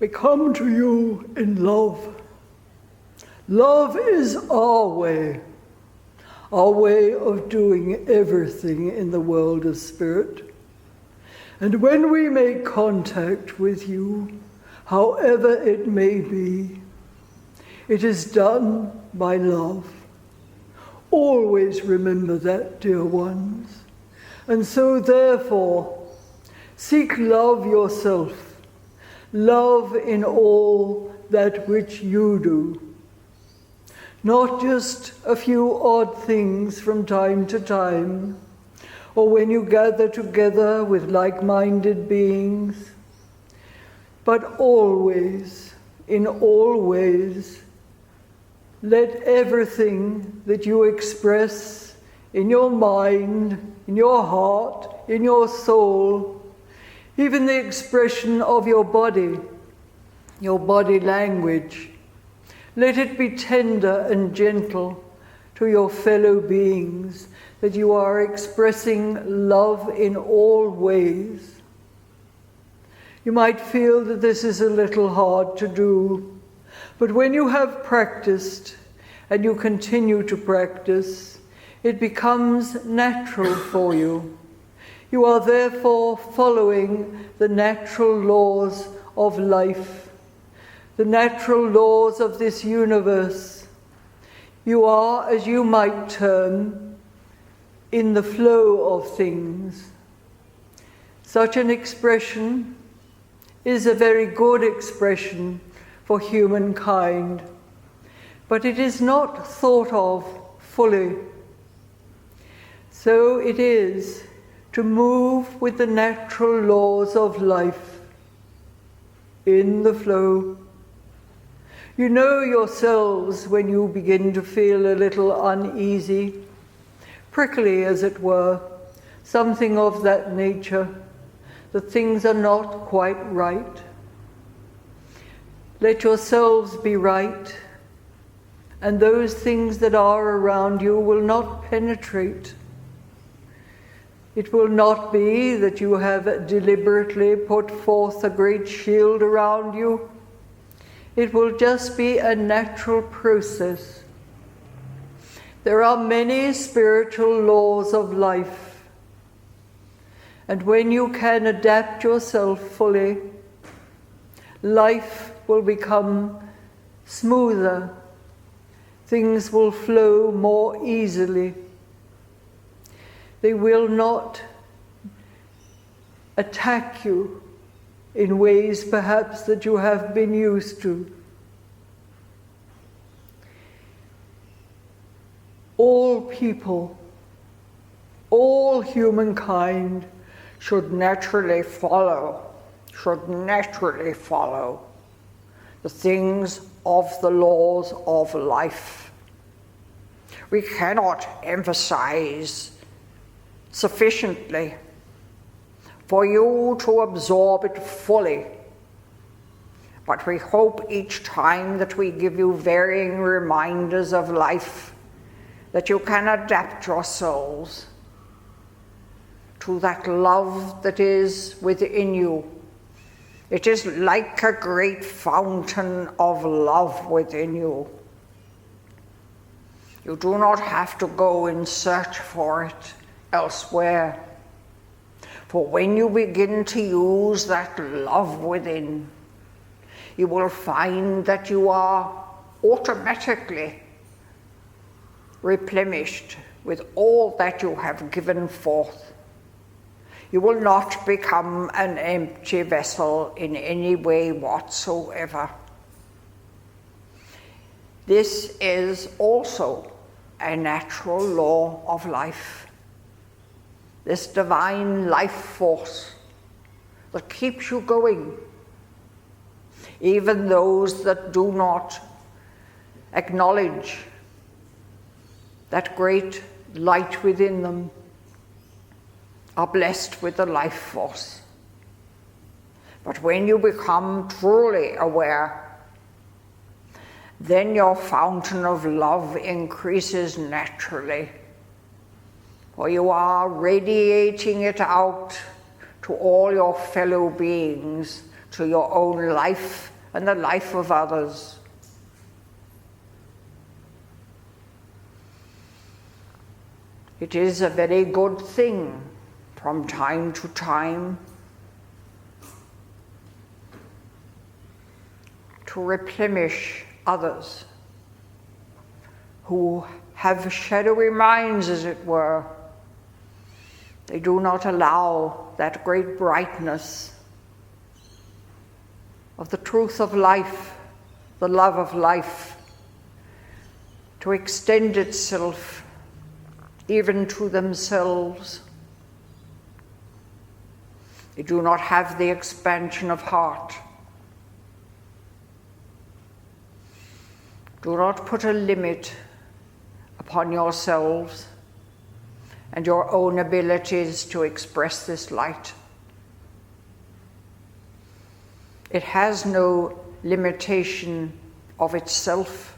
We come to you in love. Love is our way of doing everything in the world of spirit. And when we make contact with you, however it may be, it is done by love. Always remember that, dear ones. And so therefore, seek love yourself. Love in all that which you do. Not just a few odd things from time to time, or when you gather together with like-minded beings, but always, in all ways, let everything that you express in your mind, in your heart, in your soul, even the expression of your body language, let it be tender and gentle to your fellow beings, that you are expressing love in all ways. You might feel that this is a little hard to do, but when you have practiced and you continue to practice, it becomes natural for you. You are therefore following the natural laws of life, the natural laws of this universe. You are, as you might term, in the flow of things. Such an expression is a very good expression for humankind, but it is not thought of fully. So it is to move with the natural laws of life, in the flow. You know yourselves when you begin to feel a little uneasy, prickly as it were, something of that nature, that things are not quite right. Let yourselves be right, and those things that are around you will not penetrate. It will not be that you have deliberately put forth a great shield around you. It will just be a natural process. There are many spiritual laws of life, and when you can adapt yourself fully, life will become smoother. Things will flow more easily. They will not attack you in ways perhaps that you have been used to. All people, all humankind should naturally follow the things of the laws of life. We cannot emphasize sufficiently for you to absorb it fully, but we hope each time that we give you varying reminders of life that you can adapt yourselves to that love that is within you. It is like a great fountain of love within you. You do not have to go in search for it elsewhere. For when you begin to use that love within, you will find that you are automatically replenished with all that you have given forth. You will not become an empty vessel in any way whatsoever. This is also a natural law of life. This divine life force that keeps you going. Even those that do not acknowledge that great light within them are blessed with the life force. But when you become truly aware, then your fountain of love increases naturally, for you are radiating it out to all your fellow beings, to your own life and the life of others. It is a very good thing from time to time to replenish others who have shadowy minds, as it were. They do not allow that great brightness of the truth of life, the love of life, to extend itself even to themselves. They do not have the expansion of heart. Do not put a limit upon yourselves and your own abilities to express this light. It has no limitation of itself.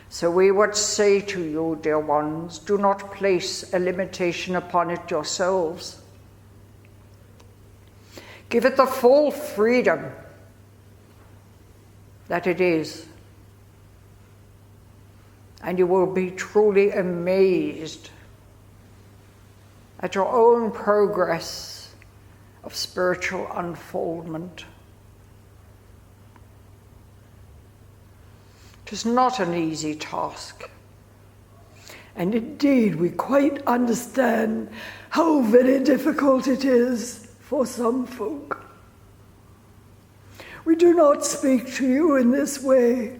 So we would say to you, dear ones, do not place a limitation upon it yourselves. Give it the full freedom that it is. And you will be truly amazed at your own progress of spiritual unfoldment. It is not an easy task. And indeed, we quite understand how very difficult it is for some folk. We do not speak to you in this way,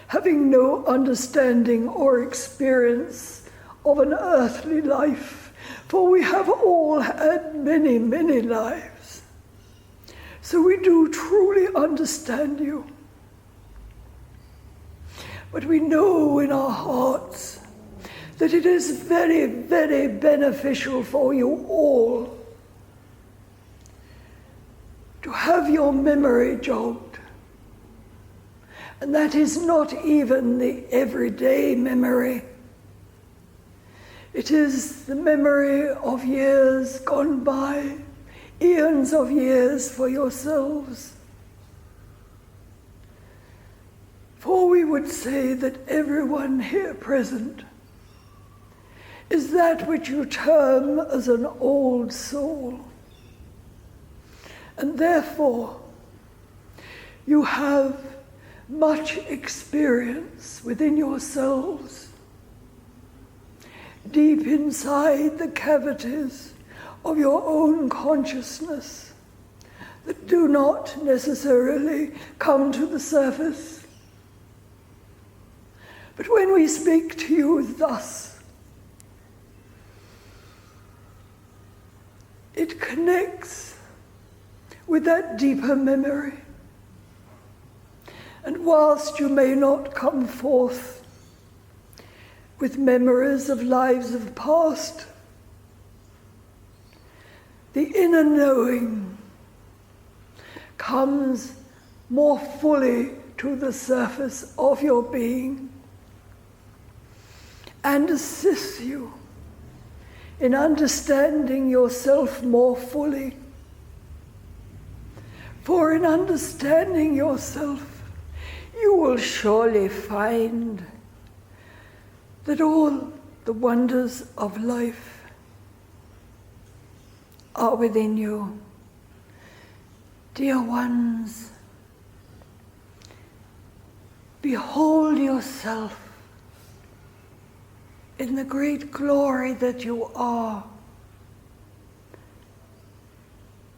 having no understanding or experience of an earthly life, for we have all had many, many lives. So we do truly understand you. But we know in our hearts that it is very, very beneficial for you all to have your memory jogged. And that is not even the everyday memory. It is the memory of years gone by, eons of years for yourselves. For we would say that everyone here present is that which you term as an old soul. And therefore, you have much experience within yourselves, deep inside the cavities of your own consciousness that do not necessarily come to the surface. But when we speak to you thus, it connects with that deeper memory. And whilst you may not come forth with memories of lives of past, the inner knowing comes more fully to the surface of your being and assists you in understanding yourself more fully. For in understanding yourself, you will surely find that all the wonders of life are within you. Dear ones, behold yourself in the great glory that you are,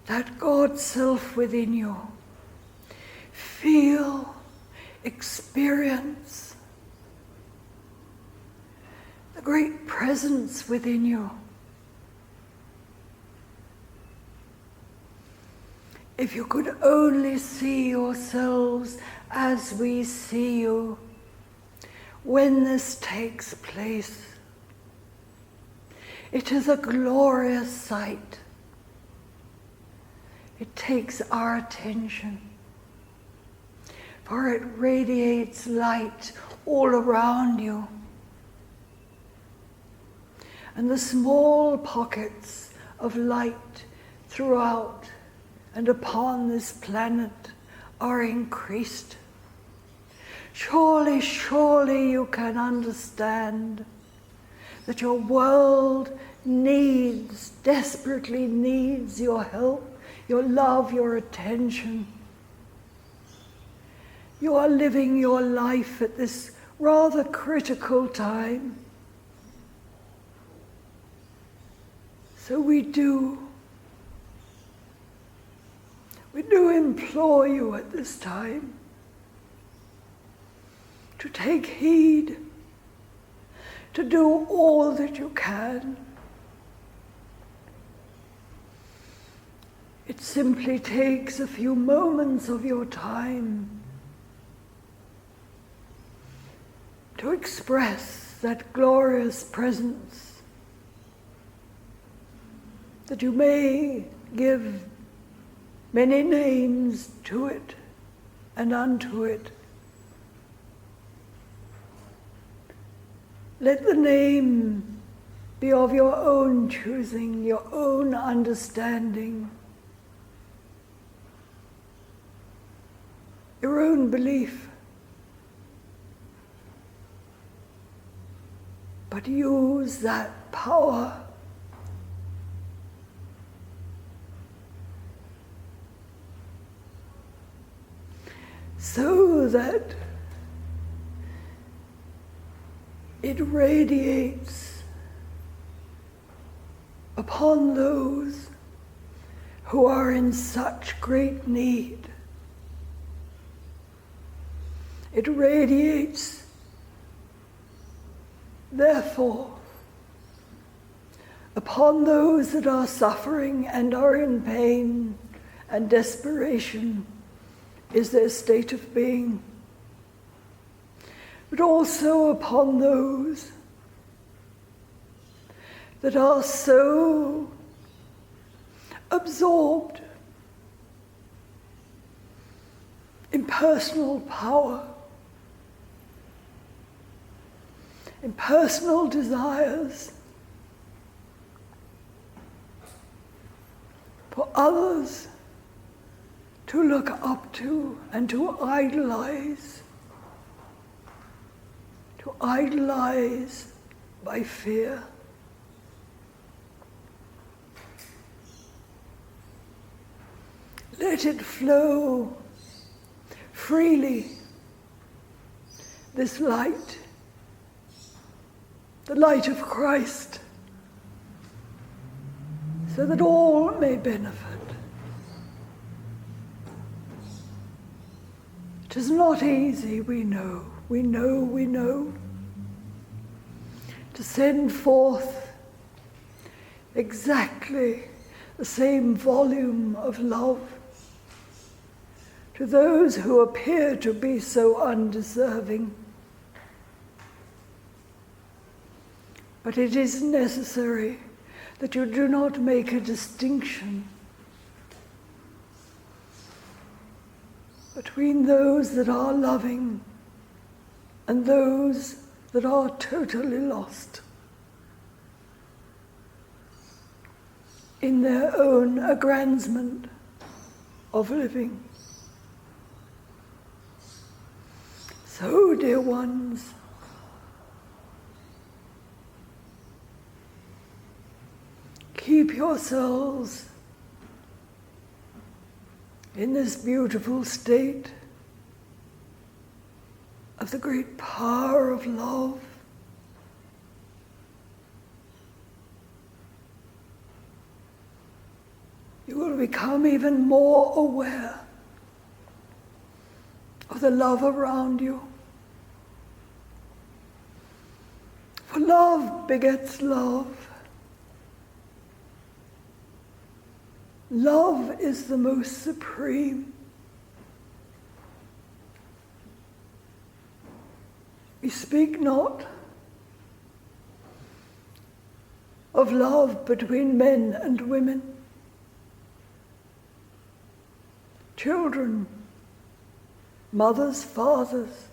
that God's self within you. Feel, experience the great presence within you. If you could only see yourselves as we see you when this takes place, it is a glorious sight. It takes our attention, for it radiates light all around you. And the small pockets of light throughout and upon this planet are increased. Surely, surely you can understand that your world desperately needs your help, your love, your attention. You are living your life at this rather critical time. So we do implore you at this time to take heed, to do all that you can. It simply takes a few moments of your time to express that glorious presence, that you may give many names to it and unto it. Let the name be of your own choosing, your own understanding, your own belief. But use that power so that it radiates upon those who are in such great need. It radiates, therefore, upon those that are suffering and are in pain and desperation is their state of being, but also upon those that are so absorbed in personal power, in personal desires for others to look up to and to idolize by fear. Let it flow freely, this light, the light of Christ, so that all may benefit. It is not easy, we know, to send forth exactly the same volume of love to those who appear to be so undeserving. But it is necessary that you do not make a distinction between those that are loving and those that are totally lost in their own aggrandizement of living. So, dear ones, keep yourselves in this beautiful state of the great power of love. You will become even more aware of the love around you. For love begets love. Love is the most supreme. We speak not of love between men and women, children, mothers, fathers.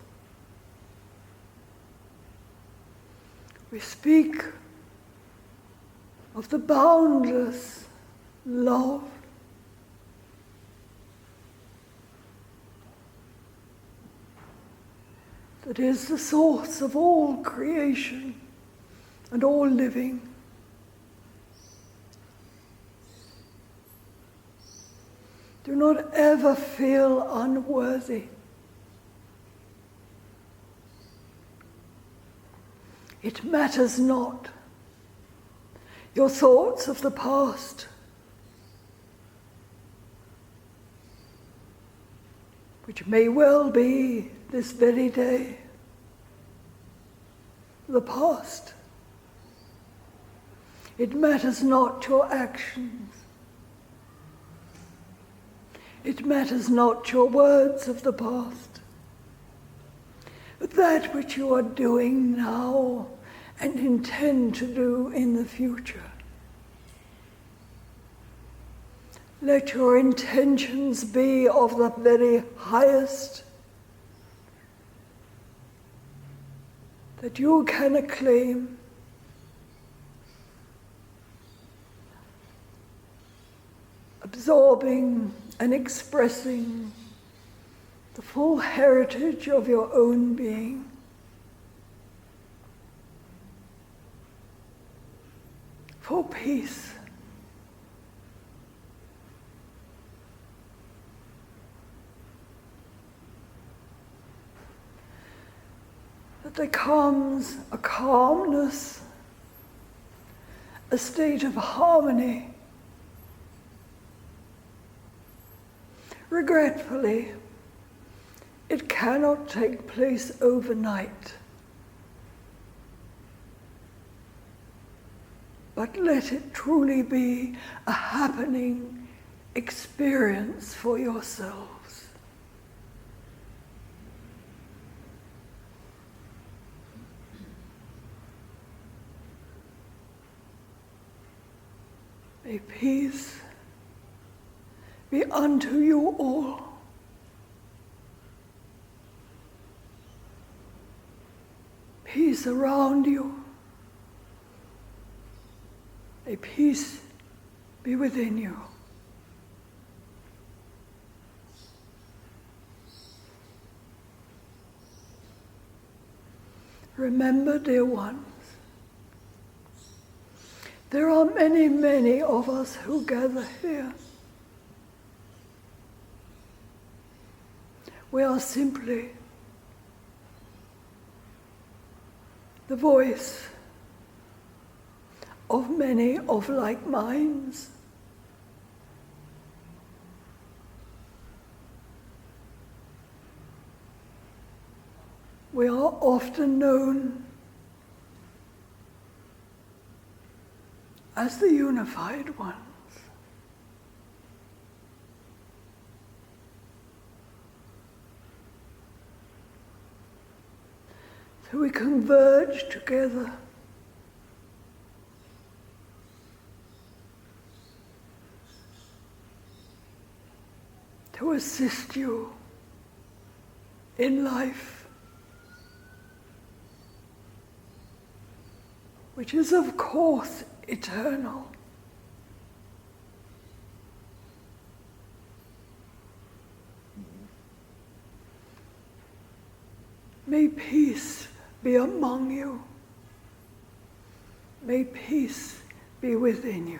We speak of the boundless love that is the source of all creation and all living. Do not ever feel unworthy. It matters not. Your thoughts of the past, which may well be this very day, the past. It matters not your actions. It matters not your words of the past, but that which you are doing now and intend to do in the future. Let your intentions be of the very highest that you can acclaim. Absorbing and expressing the full heritage of your own being. For peace. That there comes a calmness, a state of harmony. Regretfully, it cannot take place overnight. But let it truly be a happening experience for yourselves. May peace be unto you all. Peace around you. May peace be within you. Remember, dear ones, there are many, many of us who gather here. We are simply the voice of many of like minds. We are often known as the unified ones. So we converge together to assist you in life, which is of course eternal. May peace be among you. May peace be within you.